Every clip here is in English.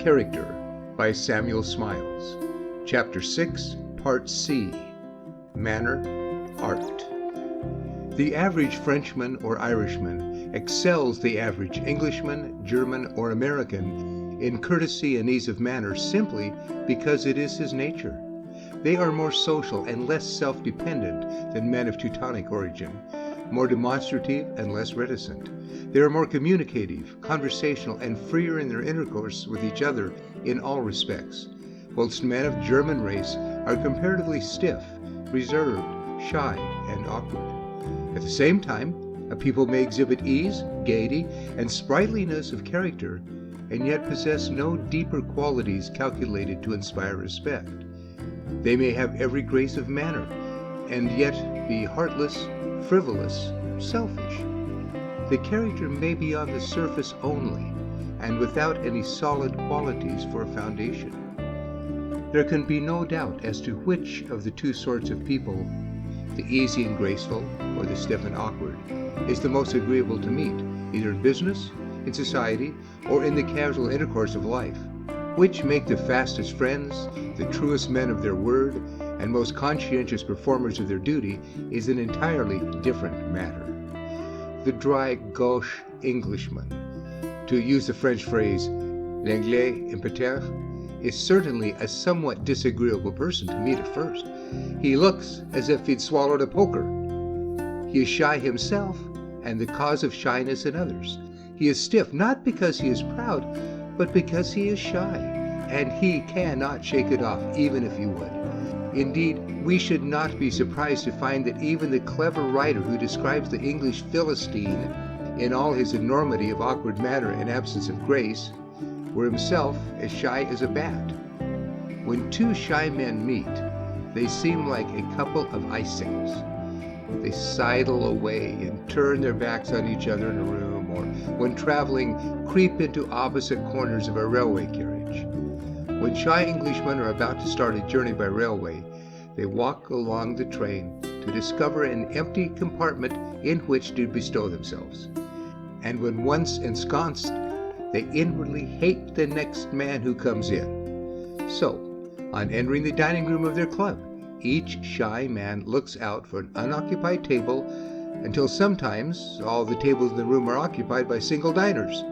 Character by Samuel Smiles. Chapter 6, Part C. Manner, Art. The average Frenchman or Irishman excels the average Englishman, German, or American in courtesy and ease of manner simply because it is his nature. They are more social and less self-dependent than men of Teutonic origin, more demonstrative and less reticent. They are more communicative, conversational, and freer in their intercourse with each other in all respects, whilst men of German race are comparatively stiff, reserved, shy, and awkward. At the same time, a people may exhibit ease, gaiety, and sprightliness of character, and yet possess no deeper qualities calculated to inspire respect. They may have every grace of manner, and yet be heartless, frivolous, selfish. The character may be on the surface only, and without any solid qualities for a foundation. There can be no doubt as to which of the two sorts of people, the easy and graceful, or the stiff and awkward, is the most agreeable to meet, either in business, in society, or in the casual intercourse of life. Which make the fastest friends, the truest men of their word, and most conscientious performers of their duty is an entirely different matter. The dry gauche Englishman, to use the French phrase, l'anglais impeter, is certainly a somewhat disagreeable person to meet at first. He looks as if he'd swallowed a poker. He is shy himself, and the cause of shyness in others. He is stiff not because he is proud, but because he is shy, and he cannot shake it off, even if he would. Indeed, we should not be surprised to find that even the clever writer who describes the English Philistine in all his enormity of awkward manner and absence of grace, were himself as shy as a bat. When two shy men meet, they seem like a couple of icings. They sidle away and turn their backs on each other in a room, or when traveling, creep into opposite corners of a railway carriage. When shy Englishmen are about to start a journey by railway, they walk along the train to discover an empty compartment in which to bestow themselves. And when once ensconced, they inwardly hate the next man who comes in. So, on entering the dining room of their club, each shy man looks out for an unoccupied table until sometimes all the tables in the room are occupied by single diners.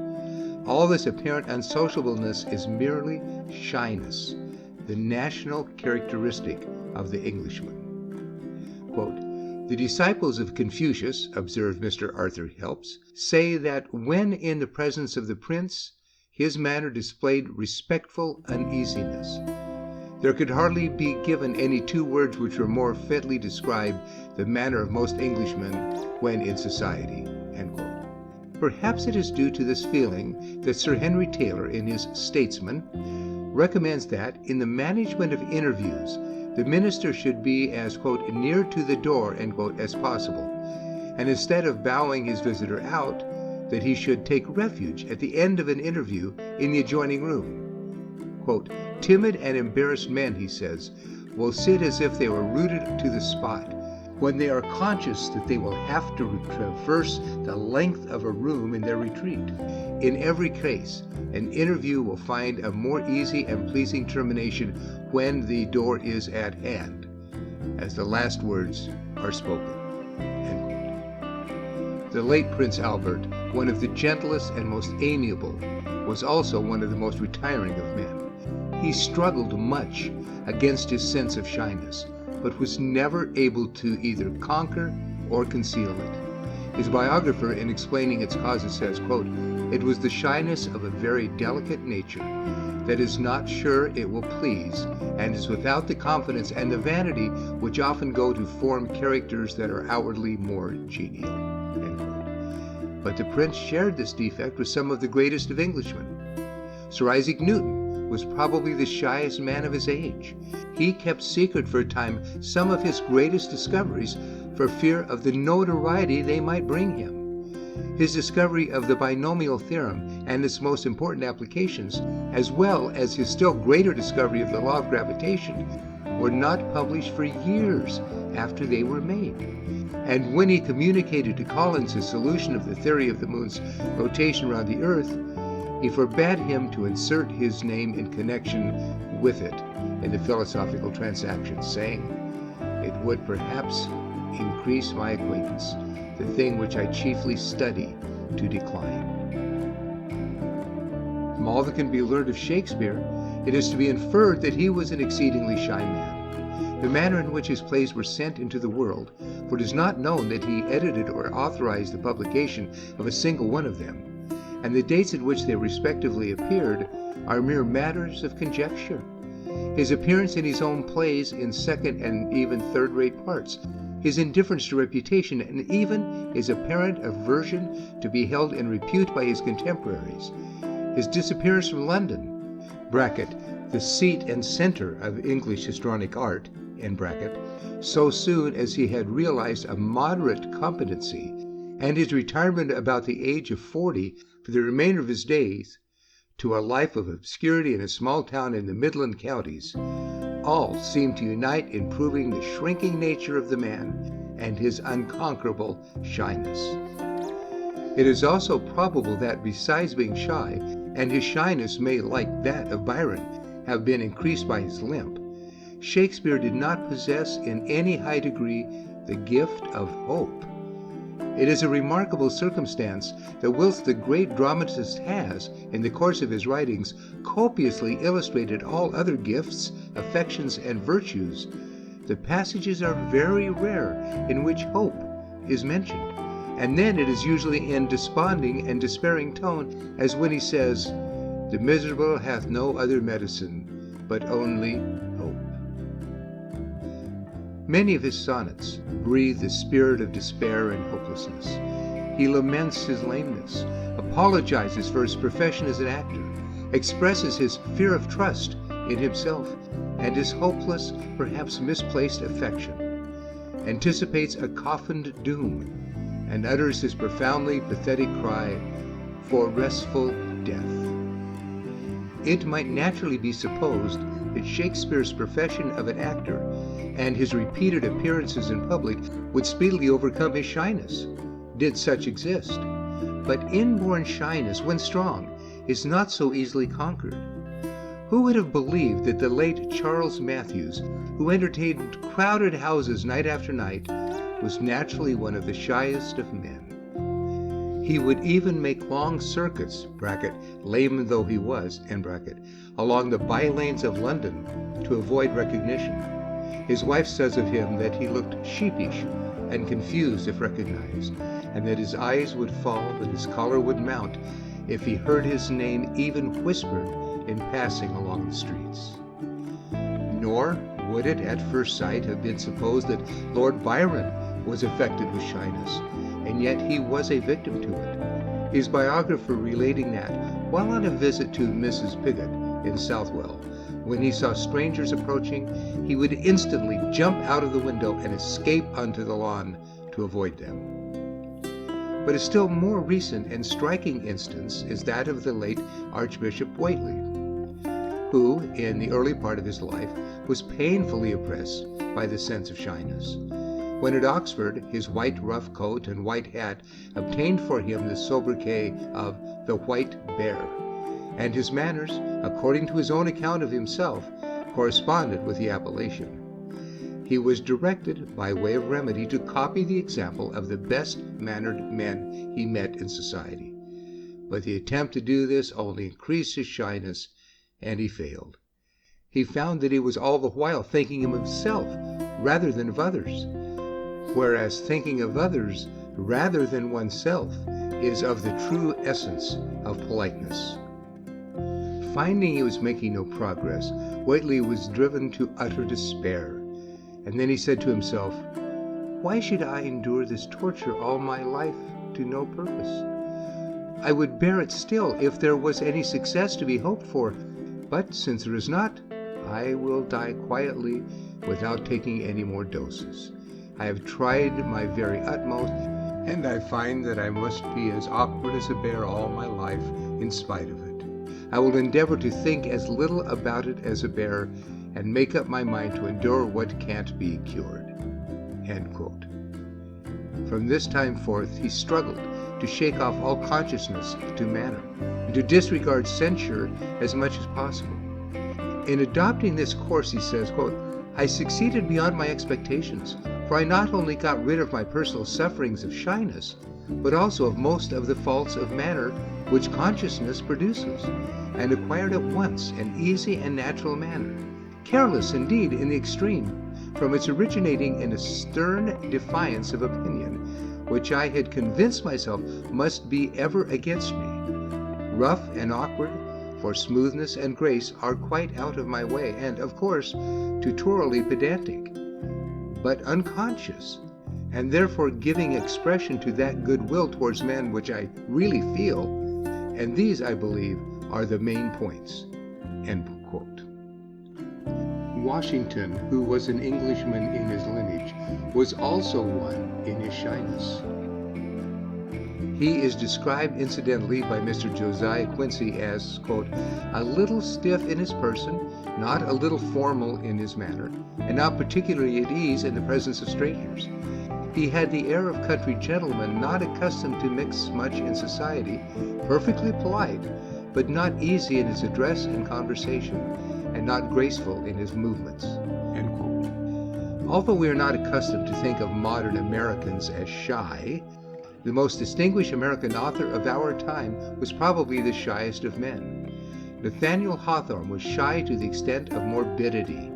All this apparent unsociableness is merely shyness, the national characteristic of the Englishman. Quote, "The disciples of Confucius," observed Mr. Arthur Helps, "say that when in the presence of the prince, his manner displayed respectful uneasiness. There could hardly be given any two words which were more fitly describe the manner of most Englishmen when in society." End quote. Perhaps it is due to this feeling that Sir Henry Taylor, in his Statesman, recommends that, in the management of interviews, the minister should be as, quote, "near to the door," end quote, as possible, and instead of bowing his visitor out, that he should take refuge at the end of an interview in the adjoining room. Quote, "Timid and embarrassed men," he says, "will sit as if they were rooted to the spot, when they are conscious that they will have to traverse the length of a room in their retreat. In every case, an interview will find a more easy and pleasing termination when the door is at hand, as the last words are spoken." End quote. The late Prince Albert, one of the gentlest and most amiable, was also one of the most retiring of men. He struggled much against his sense of shyness, but was never able to either conquer or conceal it. His biographer, in explaining its causes, says, quote, "It was the shyness of a very delicate nature that is not sure it will please, and is without the confidence and the vanity which often go to form characters that are outwardly more genial." End quote. But the prince shared this defect with some of the greatest of Englishmen. Sir Isaac Newton was probably the shyest man of his age. He kept secret for a time some of his greatest discoveries for fear of the notoriety they might bring him. His discovery of the binomial theorem and its most important applications, as well as his still greater discovery of the law of gravitation, were not published for years after they were made. And when he communicated to Collins his solution of the theory of the moon's rotation around the earth, he forbade him to insert his name in connection with it in the philosophical transactions, saying, "It would perhaps increase my acquaintance, the thing which I chiefly study to decline." From all that can be learned of Shakespeare, it is to be inferred that he was an exceedingly shy man. The manner in which his plays were sent into the world, for it is not known that he edited or authorized the publication of a single one of them, and the dates at which they respectively appeared are mere matters of conjecture. His appearance in his own plays in second and even third-rate parts, his indifference to reputation, and even his apparent aversion to be held in repute by his contemporaries, his disappearance from London, the seat and center of English histrionic art, so soon as he had realized a moderate competency, and his retirement about the age of 40 for the remainder of his days to a life of obscurity in a small town in the Midland counties, all seem to unite in proving the shrinking nature of the man and his unconquerable shyness. It is also probable that besides being shy, and his shyness may, like that of Byron, have been increased by his limp, Shakespeare did not possess in any high degree the gift of hope. It is a remarkable circumstance that whilst the great dramatist has, in the course of his writings, copiously illustrated all other gifts, affections, and virtues, the passages are very rare in which hope is mentioned, and then it is usually in desponding and despairing tone, as when he says, "The miserable hath no other medicine, but only hope." Many of his sonnets breathe the spirit of despair and hopelessness. He laments his lameness, apologizes for his profession as an actor, expresses his fear of trust in himself and his hopeless, perhaps misplaced affection, anticipates a coffined doom, and utters his profoundly pathetic cry for restful death. It might naturally be supposed that Shakespeare's profession of an actor and his repeated appearances in public would speedily overcome his shyness, did such exist. But inborn shyness, when strong, is not so easily conquered. Who would have believed that the late Charles Matthews, who entertained crowded houses night after night, was naturally one of the shyest of men? He would even make long circuits, lame though he was, along the by-lanes of London to avoid recognition. His wife says of him that he looked sheepish and confused if recognized, and that his eyes would fall and his collar would mount if he heard his name even whispered in passing along the streets. Nor would it at first sight have been supposed that Lord Byron was affected with shyness, and yet he was a victim to it. His biographer relating that, while on a visit to Mrs. Pigot in Southwell, when he saw strangers approaching, he would instantly jump out of the window and escape onto the lawn to avoid them. But a still more recent and striking instance is that of the late Archbishop Whately, who, in the early part of his life, was painfully oppressed by the sense of shyness. When at Oxford, his white rough coat and white hat obtained for him the sobriquet of the White Bear, and his manners, according to his own account of himself, corresponded with the appellation. He was directed, by way of remedy, to copy the example of the best-mannered men he met in society. But the attempt to do this only increased his shyness, and he failed. He found that he was all the while thinking of himself rather than of others, whereas thinking of others rather than oneself is of the true essence of politeness. Finding he was making no progress, Whately was driven to utter despair, and then he said to himself, "Why should I endure this torture all my life to no purpose? I would bear it still if there was any success to be hoped for, but since there is not, I will die quietly without taking any more doses. I have tried my very utmost, and I find that I must be as awkward as a bear all my life in spite of it. I will endeavor to think as little about it as a bear, and make up my mind to endure what can't be cured." End quote. From this time forth he struggled to shake off all consciousness to manner, and to disregard censure as much as possible. In adopting this course, he says, quote, I succeeded beyond my expectations, for I not only got rid of my personal sufferings of shyness, but also of most of the faults of manner which consciousness produces, and acquired at once an easy and natural manner, careless indeed in the extreme, from its originating in a stern defiance of opinion, which I had convinced myself must be ever against me. Rough and awkward, for smoothness and grace are quite out of my way, and, of course, tutorially pedantic, but unconscious, and therefore giving expression to that goodwill towards men which I really feel, and these, I believe, are the main points. End quote. Washington, who was an Englishman in his lineage, was also one in his shyness. He is described incidentally by Mr. Josiah Quincy as, quote, a little stiff in his person, not a little formal in his manner, and not particularly at ease in the presence of strangers. He had the air of country gentlemen not accustomed to mix much in society, perfectly polite, but not easy in his address and conversation, and not graceful in his movements. End quote. Although we are not accustomed to think of modern Americans as shy, the most distinguished American author of our time was probably the shyest of men. Nathaniel Hawthorne was shy to the extent of morbidity.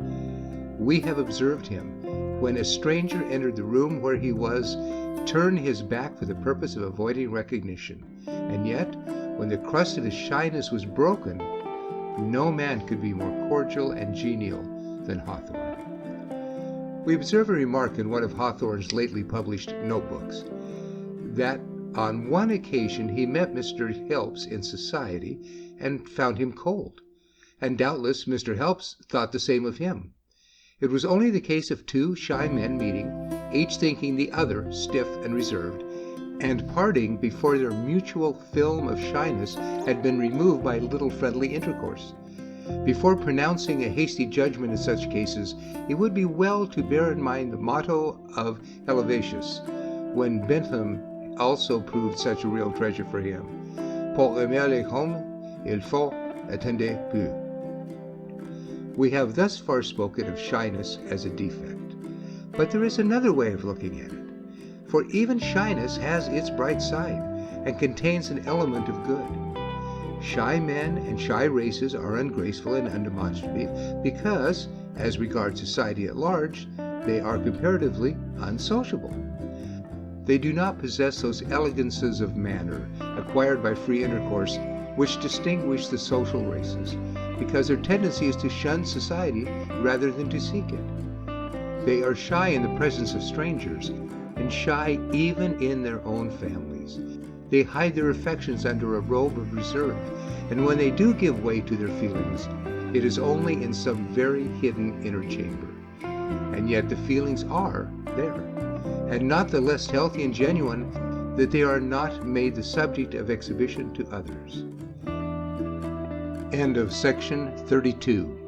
We have observed him, when a stranger entered the room where he was, turn his back for the purpose of avoiding recognition, and yet, when the crust of his shyness was broken, no man could be more cordial and genial than Hawthorne. We observe a remark in one of Hawthorne's lately published notebooks, that on one occasion he met Mr. Helps in society and found him cold, and doubtless Mr. Helps thought the same of him. It was only the case of two shy men meeting, each thinking the other stiff and reserved, and parting before their mutual film of shyness had been removed by a little friendly intercourse. Before pronouncing a hasty judgment in such cases, it would be well to bear in mind the motto of Helvetius, when Bentham also proved such a real treasure for him: Pour aimer les hommes, il faut attendre peu. We have thus far spoken of shyness as a defect, but there is another way of looking at it, for even shyness has its bright side and contains an element of good. Shy men and shy races are ungraceful and undemonstrative because, as regards society at large, they are comparatively unsociable. They do not possess those elegances of manner acquired by free intercourse which distinguish the social races, because their tendency is to shun society rather than to seek it. They are shy in the presence of strangers, and shy even in their own families. They hide their affections under a robe of reserve, and when they do give way to their feelings, it is only in some very hidden inner chamber. And yet the feelings are there, and not the less healthy and genuine that they are not made the subject of exhibition to others. End of section 32.